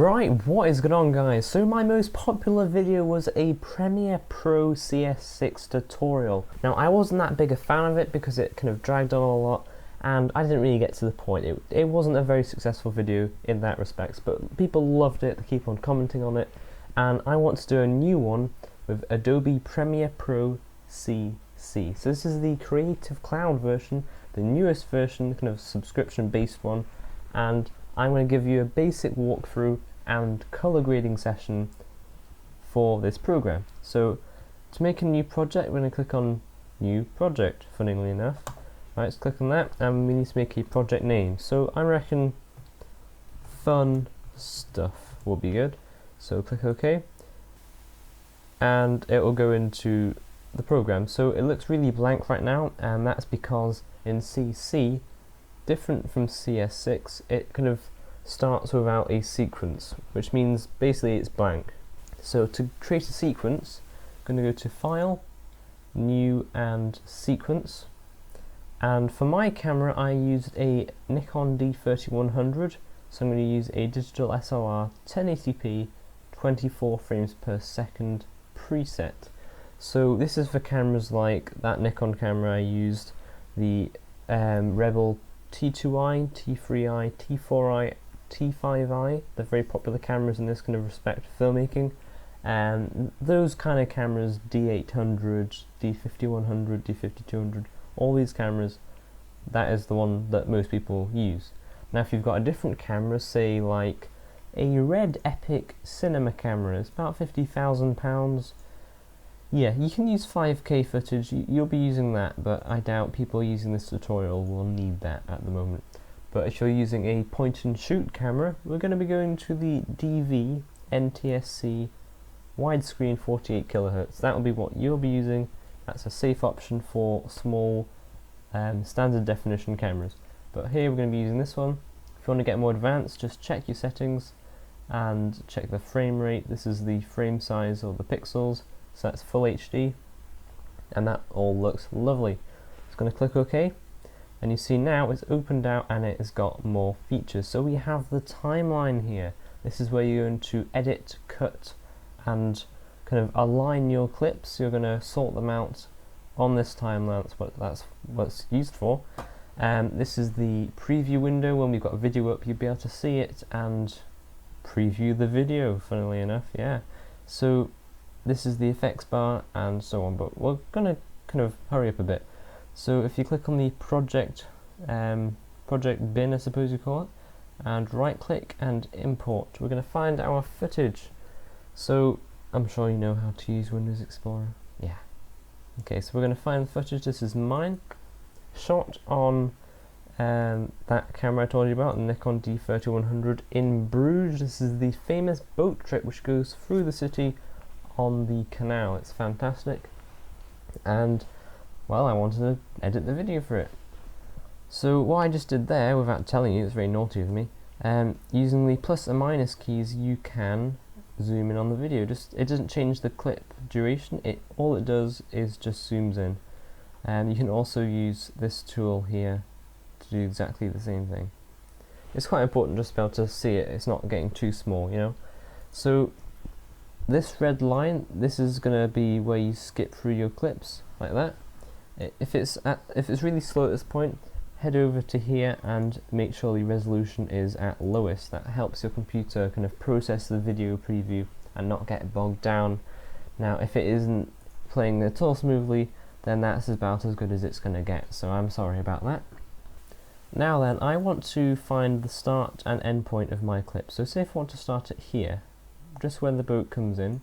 Right, what is going on, guys? So my most popular video was a Premiere Pro CS6 tutorial. Now I wasn't that big a fan of it because it kind of dragged on a lot and I didn't really get to the point. It wasn't a very successful video in that respect, but people loved it, they keep on commenting on it, and I want to do a new one with Adobe Premiere Pro CC. So this is the Creative Cloud version, the newest version, kind of subscription based one, and I'm going to give you a basic walkthrough and color grading session for this program. So to make a new project, we're going to click on New Project, funnily enough. Right, let's click on that, and we need to make a project name. So I reckon Fun Stuff will be good. So click OK, and it will go into the program. So it looks really blank right now, and that's because in CC, different from CS6, it kind of starts without a sequence, which means basically it's blank. So to create a sequence, I'm going to go to File, New and Sequence, and for my camera I used a Nikon D3100, so I'm going to use a digital SLR 1080p 24 frames per second preset. So this is for cameras like that Nikon camera I used, the Rebel T2i, T3i, T4i, T5i, they're very popular cameras in this kind of respect for filmmaking, and those kind of cameras, D800, D5100, D5200, all these cameras, that is the one that most people use. Now if you've got a different camera, say like a Red Epic cinema camera, it's about £50,000, yeah, you can use 5K footage, you'll be using that, but I doubt people using this tutorial will need that at the moment. But if you're using a point and shoot camera, we're going to be going to the DV NTSC widescreen 48 kHz. That will be what you'll be using. That's a safe option for small standard definition cameras. But here we're going to be using this one. If you want to get more advanced, just check your settings and check the frame rate. This is the frame size or the pixels. So that's full HD, and that all looks lovely. Just going to click OK, and you see now it's opened out and it has got more features. So we have the timeline here. This is where you're going to edit, cut, and kind of align your clips. You're going to sort them out on this timeline. That's what it's used for. This is the preview window. When we've got a video up, you'll be able to see it and preview the video, funnily enough, yeah. So this is the effects bar and so on, but we're going to kind of hurry up a bit. So if you click on the project bin, I suppose you call it, and right click and import, we're going to find our footage. So I'm sure you know how to use Windows Explorer. Yeah. Okay, so we're going to find the footage. This is mine, shot on that camera I told you about, the Nikon D3100 in Bruges. This is the famous boat trip which goes through the city on the canal. It's fantastic, and well, I wanted to edit the video for it. So what I just did there, without telling you, it's very naughty of me, using the plus and minus keys you can zoom in on the video. It doesn't change the clip duration, all it does is just zooms in. You can also use this tool here to do exactly the same thing. It's quite important just to be able to see it, it's not getting too small, you know. So this red line, this is going to be where you skip through your clips, like that. If it's really slow at this point, head over to here and make sure the resolution is at lowest. That helps your computer kind of process the video preview and not get bogged down. Now if it isn't playing at all smoothly, then that's about as good as it's going to get, so I'm sorry about that. Now then, I want to find the start and end point of my clip. So say if I want to start it here, just when the boat comes in,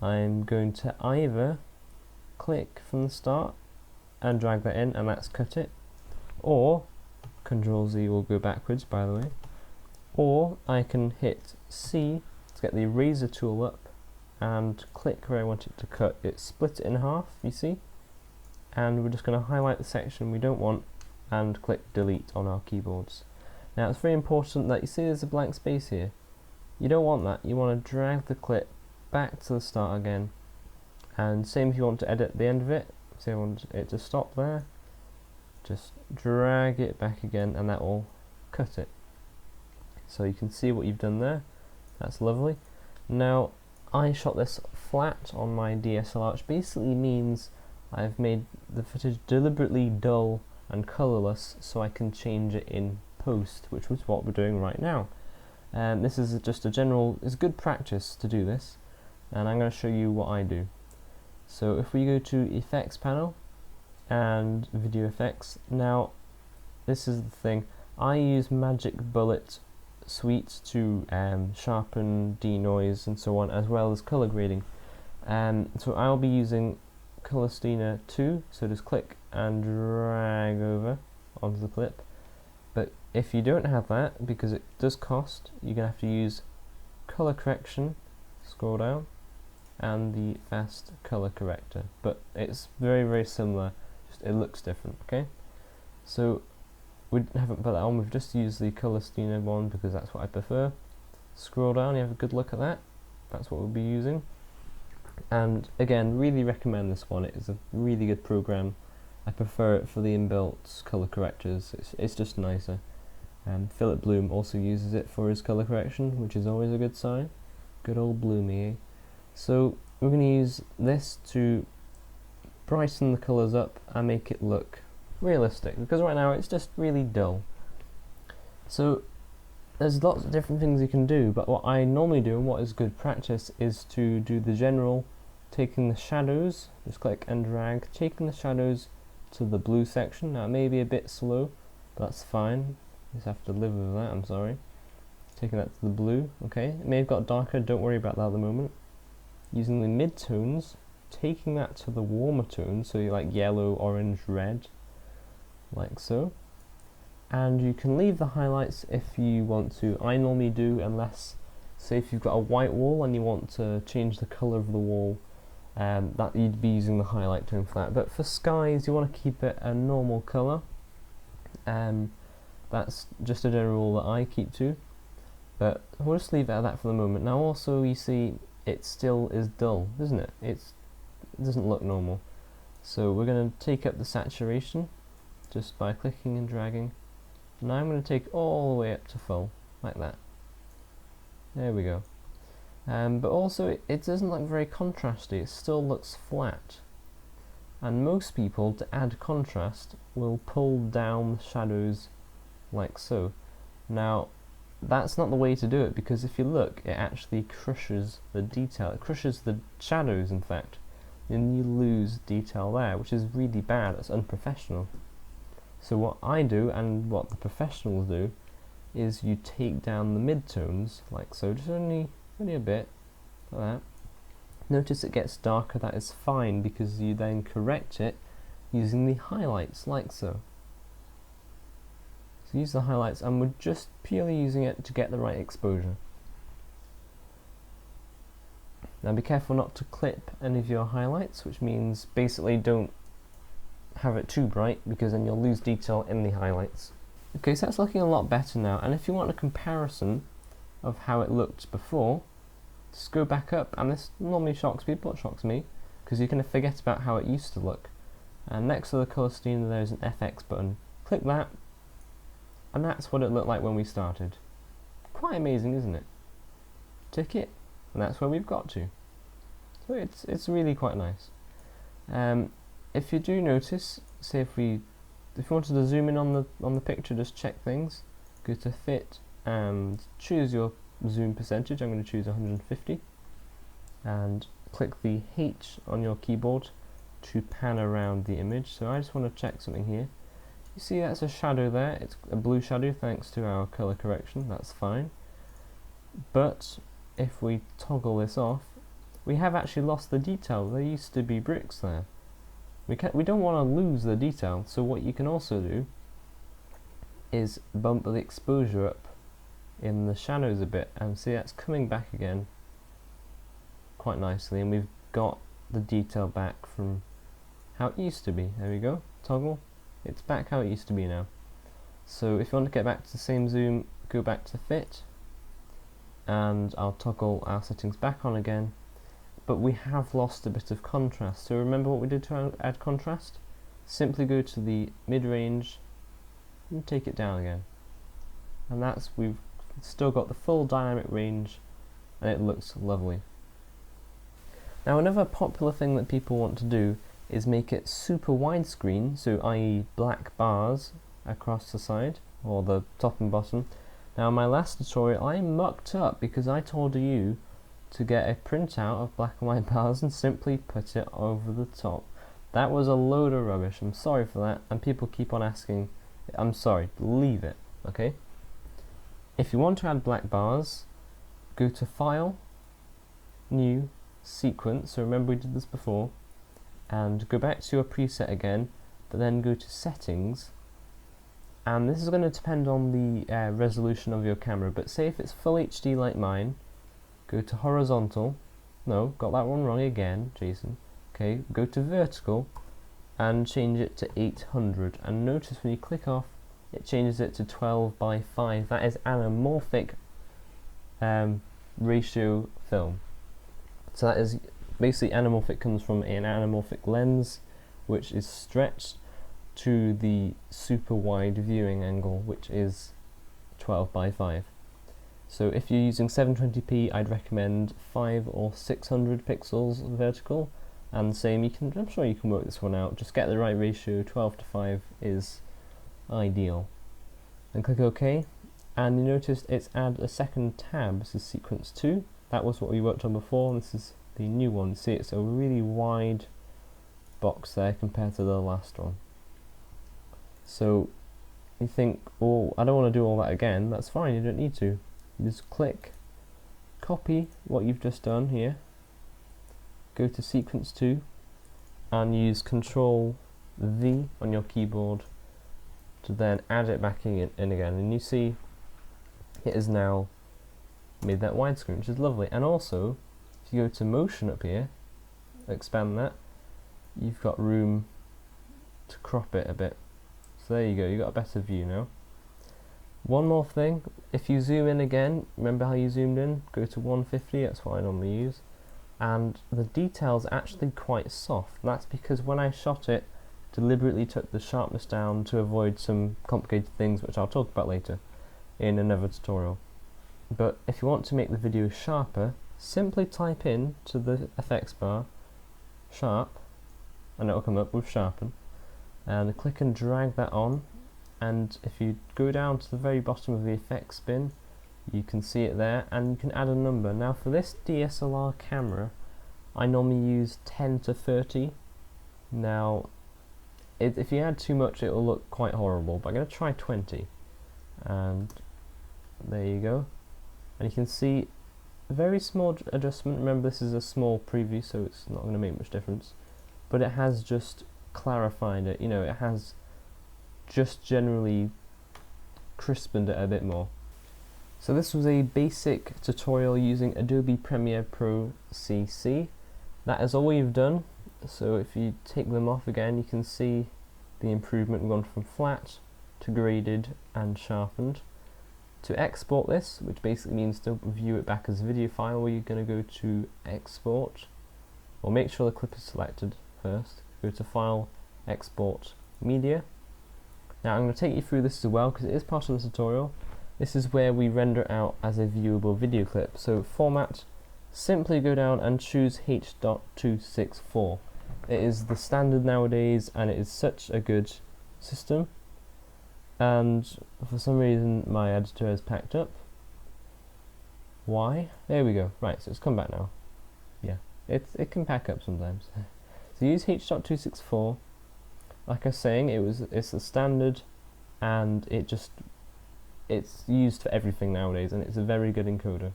I'm going to either click from the start and drag that in, and that's cut it, or Control Z will go backwards, by the way, or I can hit C to get the eraser tool up and click where I want it to cut. It split it in half, you see, and we're just going to highlight the section we don't want and click delete on our keyboards. Now it's very important that you see there's a blank space here. You don't want that. You want to drag the clip back to the start again, and same if you want to edit the end of it. Say I want it to stop there, just drag it back again and that will cut it. So you can see what you've done there. That's lovely. Now, I shot this flat on my DSLR, which basically means I've made the footage deliberately dull and colourless so I can change it in post, which is what we're doing right now. This is just it's good practice to do this, and I'm going to show you what I do. So if we go to Effects panel and Video Effects, now this is the thing, I use Magic Bullet Suite to sharpen, denoise and so on, as well as colour grading. So I'll be using Color Steiner 2, so just click and drag over onto the clip. But if you don't have that, because it does cost, you're going to have to use Color Correction, scroll down, and the Fast Color Corrector. But it's very, very similar, just it looks different, okay? So we haven't put that on, we've just used the Color Steiner one because that's what I prefer. Scroll down, you have a good look at that. That's what we'll be using. And again, really recommend this one. It is a really good program. I prefer it for the inbuilt color correctors. It's just nicer. Philip Bloom also uses it for his color correction, which is always a good sign. Good old Bloomy, eh? So we're going to use this to brighten the colors up and make it look realistic, because right now it's just really dull. So there's lots of different things you can do, but what I normally do and what is good practice is to do the general, taking the shadows, just click and drag, taking the shadows to the blue section. Now it may be a bit slow, but that's fine, you just have to live with that, I'm sorry. Taking that to the blue, okay, it may have got darker, don't worry about that at the moment. Using the mid-tones, taking that to the warmer tones, so you like yellow, orange, red, like so. And you can leave the highlights if you want to. I normally do, unless, say if you've got a white wall and you want to change the colour of the wall, that you'd be using the highlight tone for that. But for skies, you want to keep it a normal colour. That's just a general rule that I keep to. But we'll just leave it at that for the moment. Now also, you see, it still is dull, isn't it? It doesn't look normal. So we're going to take up the saturation just by clicking and dragging. Now I'm going to take all the way up to full, like that. There we go. But also it doesn't look very contrasty, it still looks flat. And most people, to add contrast, will pull down the shadows like so. Now that's not the way to do it, because if you look, it actually crushes the detail, it crushes the shadows in fact, and you lose detail there, which is really bad, it's unprofessional. So what I do, and what the professionals do, is you take down the mid-tones, like so, just only a bit, like that. Notice it gets darker, that is fine, because you then correct it using the highlights, like so. So use the highlights, and we're just purely using it to get the right exposure. Now be careful not to clip any of your highlights, which means basically don't have it too bright, because then you'll lose detail in the highlights. Okay, so that's looking a lot better now, and if you want a comparison of how it looked before, just go back up, and this normally shocks people, it shocks me, because you're going to forget about how it used to look. And next to the colour steamer there's an FX button. Click that, and that's what it looked like when we started. Quite amazing, isn't it? Tick it, and that's where we've got to. So it's really quite nice. If you do notice, say if you wanted to zoom in on the picture, just check things, go to fit and choose your zoom percentage. I'm going to choose 150 and click the H on your keyboard to pan around the image. So I just want to check something here. You see that's a shadow there, it's a blue shadow thanks to our color correction, that's fine. But if we toggle this off, we have actually lost the detail. There used to be bricks there. We don't want to lose the detail, so what you can also do is bump the exposure up in the shadows a bit, and see that's coming back again quite nicely, and we've got the detail back from how it used to be. There we go, toggle, it's back how it used to be now. So if you want to get back to the same zoom, go back to fit, and I'll toggle our settings back on again. But we have lost a bit of contrast, so remember what we did to add contrast? Simply go to the mid-range and take it down again, and we've still got the full dynamic range and it looks lovely. Now another popular thing that people want to do is make it super widescreen, so i.e. black bars across the side, or the top and bottom. Now in my last tutorial I mucked up because I told you to get a printout of black and white bars and simply put it over the top. That was a load of rubbish, I'm sorry for that, and people keep on asking. I'm sorry, leave it, okay? If you want to add black bars, go to File, New, Sequence, so remember we did this before, and go back to your preset again, but then go to Settings, and this is going to depend on the resolution of your camera, but say if it's full HD like mine, go to Horizontal, no, got that one wrong again, Jason, okay, go to Vertical, and change it to 800, and notice when you click off, it changes it to 12 by 5, that is anamorphic ratio film. So that is basically anamorphic comes from an anamorphic lens which is stretched to the super wide viewing angle, which is 12 by 5. So if you're using 720p, I'd recommend 5 or 600 pixels vertical, and same, I'm sure you can work this one out, just get the right ratio, 12 to 5 is ideal. Then click OK, and you notice it's add a second tab. This is sequence 2, that was what we worked on before, and this is the new one. See, it's a really wide box there compared to the last one. So you think, oh, I don't want to do all that again. That's fine, you don't need to. You just click, copy what you've just done here, go to sequence 2, and use Control V on your keyboard to then add it back in again. And you see it is now made that widescreen, which is lovely. And also, if you go to motion up here, expand that, you've got room to crop it a bit. So there you go, you've got a better view now. One more thing, if you zoom in again, remember how you zoomed in? Go to 150, that's what I normally use. And the detail's actually quite soft. That's because when I shot it, deliberately took the sharpness down to avoid some complicated things which I'll talk about later in another tutorial. But if you want to make the video sharper, simply type in to the effects bar sharp, and it'll come up with sharpen, and click and drag that on, and if you go down to the very bottom of the effects bin, you can see it there, and you can add a number. Now for this DSLR camera I normally use 10 to 30. Now if you add too much it will look quite horrible, but I'm going to try 20, and there you go. And you can see a very small adjustment. Remember, this is a small preview, so it's not going to make much difference, but it has just clarified it, you know, it has just generally crispened it a bit more. So this was a basic tutorial using Adobe Premiere Pro CC. That is all we've done. So if you take them off again, you can see the improvement. We've gone from flat to graded and sharpened. To export this, which basically means to view it back as a video file, where you're going to go to Export, or make sure the clip is selected first. Go to File, Export, Media. Now I'm going to take you through this as well because it is part of the tutorial. This is where we render out as a viewable video clip. So format, simply go down and choose H.264. It is the standard nowadays and it is such a good system. And for some reason my editor has packed up. Why? There we go. Right, so it's come back now. Yeah, it can pack up sometimes. So use H.264. Like I was saying, it's the standard, and it's used for everything nowadays, and it's a very good encoder.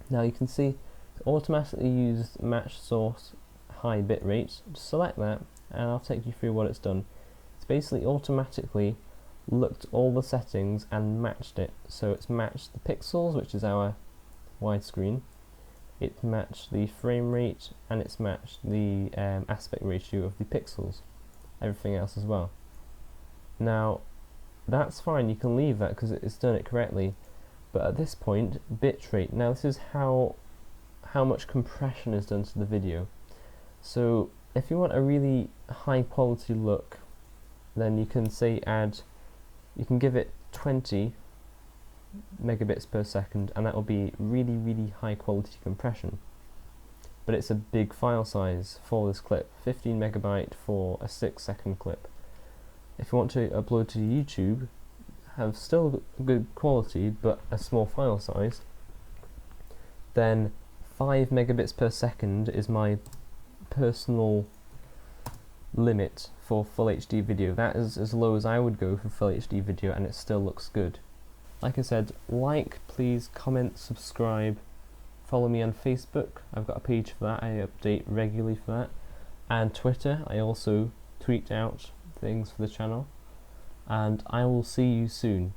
Now you can see it automatically uses match source high bit rates. Just select that, and I'll take you through what it's done. It's basically automatically looked all the settings and matched it. So it's matched the pixels, which is our widescreen, it's matched the frame rate, and it's matched the aspect ratio of the pixels, everything else as well. Now that's fine, you can leave that because it's done it correctly, but at this point, bitrate. Now this is how much compression is done to the video. So if you want a really high quality look, then you can say you can give it 20 megabits per second, and that will be really high quality compression. But it's a big file size for this clip, 15 megabyte for a 6-second clip. If you want to upload to YouTube, have still good quality but a small file size, then 5 megabits per second is my personal limit for full HD video. That is as low as I would go for full HD video, and it still looks good. Like I said, like, please, comment, subscribe, follow me on Facebook. I've got a page for that, I update regularly for that, and Twitter. I also tweet out things for the channel, and I will see you soon.